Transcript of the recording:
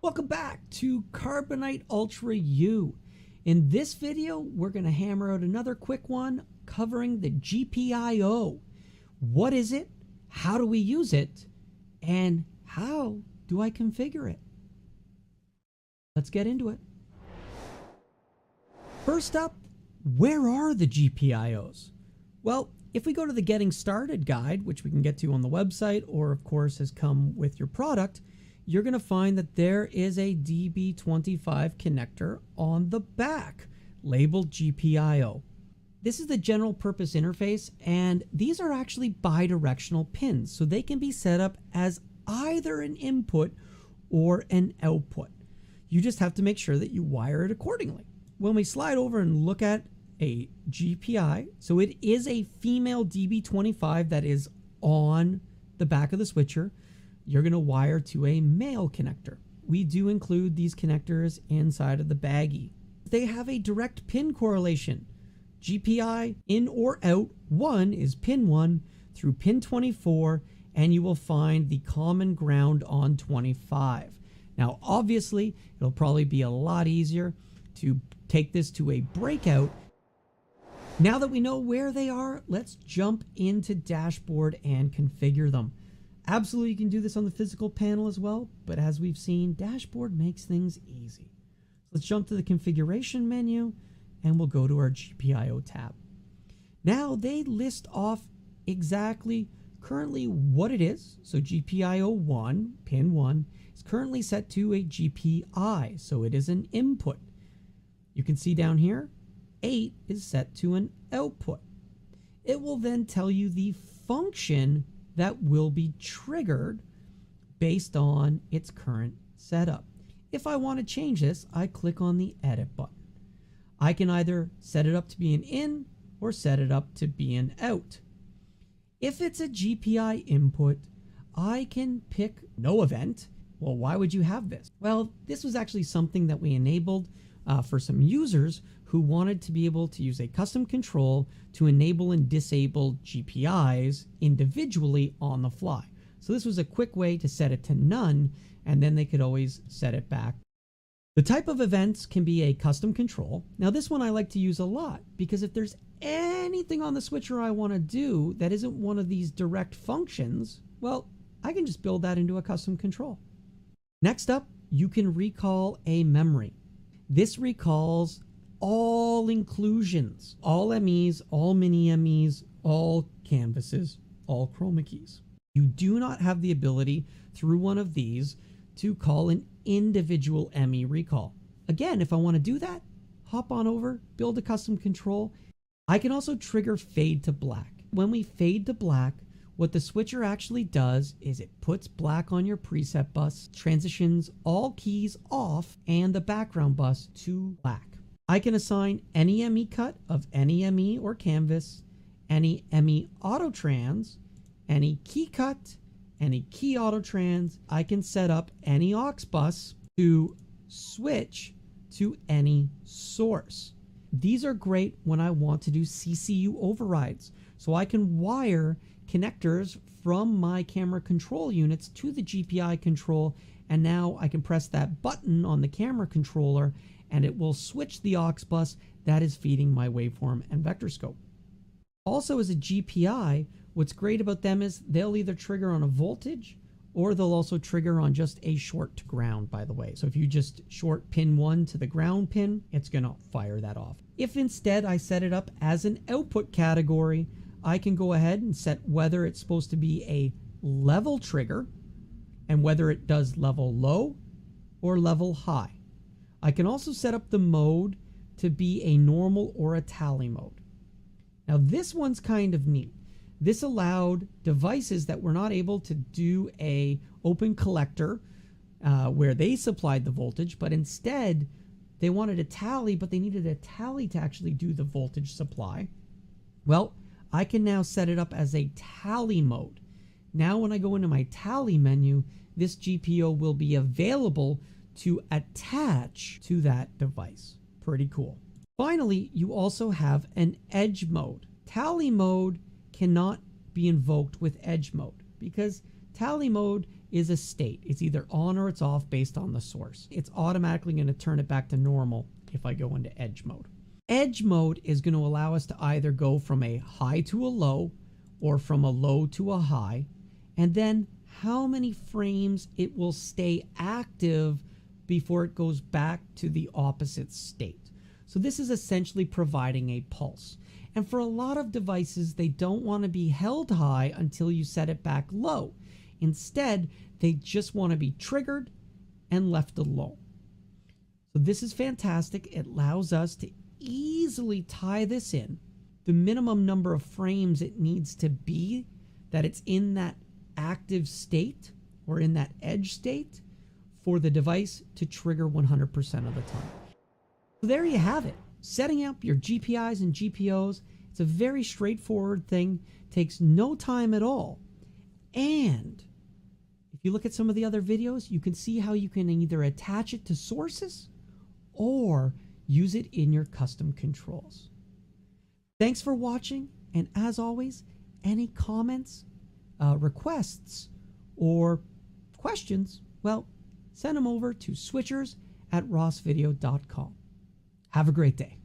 Welcome back to Carbonite Ultra U. In this video, we're going to hammer out another quick one covering the GPIO. What is it? How do we use it? And how do I configure it? Let's get into it. First up, where are the GPIOs? Well, if we go to the Getting Started guide, which we can get to on the website, or of course has come with your product, you're going to find that there is a DB25 connector on the back labeled GPIO. This is the general purpose interface, and these are actually bi-directional pins, so they can be set up as either an input or an output. You just have to make sure that you wire it accordingly. When we slide over and look at a GPI, so it is a female DB25 that is on the back of the switcher. You're going to wire to a male connector. We do include these connectors inside of the baggie. They have a direct pin correlation. GPI in or out 1 is pin 1 through pin 24, and you will find the common ground on 25. Now obviously it'll probably be a lot easier to take this to a breakout. Now that we know where they are, let's jump into dashboard and configure them. Absolutely, you can do this on the physical panel as well, but as we've seen, dashboard makes things easy. Let's jump to the configuration menu and we'll go to our GPIO tab. Now they list off exactly currently what it is. So GPIO 1, pin 1, is currently set to a GPI, so it is an input. You can see down here, 8 is set to an output. It will then tell you the function that will be triggered based on its current setup. If I want to change this, I click on the edit button. I can either set it up to be an in or set it up to be an out. If it's a GPI input, I can pick no event. Well, why would you have this? Well, this was actually something that we enabled for some users who wanted to be able to use a custom control to enable and disable GPIs individually on the fly. So this was a quick way to set it to none, and then they could always set it back. The type of events can be a custom control. Now this one I like to use a lot because if there's anything on the switcher I want to do that isn't one of these direct functions, well, I can just build that into a custom control. Next up, you can recall a memory. This recalls all inclusions, all MEs, all mini MEs, all canvases, all chroma keys. You do not have the ability through one of these to call an individual ME recall. Again, if I want to do that, hop on over, build a custom control. I can also trigger fade to black. When we fade to black, what the switcher actually does is it puts black on your preset bus, transitions all keys off, and the background bus to black. I can assign any ME cut of any ME or canvas, any ME auto trans, any key cut, any key auto trans. I can set up any aux bus to switch to any source. These are great when I want to do CCU overrides. So I can wire connectors from my camera control units to the GPI control, and now I can press that button on the camera controller and it will switch the aux bus that is feeding my waveform and vector scope. Also, as a GPI, what's great about them is they'll either trigger on a voltage or they'll also trigger on just a short to ground, by the way. So if you just short pin 1 to the ground pin, it's going to fire that off. If instead I set it up as an output category, I can go ahead and set whether it's supposed to be a level trigger and whether it does level low or level high. I can also set up the mode to be a normal or a tally mode. Now this one's kind of neat. This allowed devices that were not able to do a open collector where they supplied the voltage, but instead they wanted a tally, but they needed a tally to actually do the voltage supply. Well, I can now set it up as a tally mode. Now when I go into my tally menu, this GPIO will be available to attach to that device. Pretty cool. Finally, you also have an edge mode. Tally mode cannot be invoked with edge mode because tally mode is a state. It's either on or it's off based on the source. It's automatically going to turn it back to normal if I go into edge mode. Edge mode is going to allow us to either go from a high to a low or from a low to a high, and then how many frames it will stay active before it goes back to the opposite state. So this is essentially providing a pulse. And for a lot of devices, they don't want to be held high until you set it back low. Instead, they just want to be triggered and left alone. So this is fantastic. It allows us to easily tie this in. The minimum number of frames it needs to be that it's in that active state or in that edge state for the device to trigger 100% of the time. So there you have it. Setting up your GPIs and GPOs. It's a very straightforward thing. Takes no time at all. And if you look at some of the other videos, you can see how you can either attach it to sources or use it in your custom controls. Thanks for watching, and as always, any comments, requests, or questions, well, send them over to switchers@rossvideo.com. Have a great day.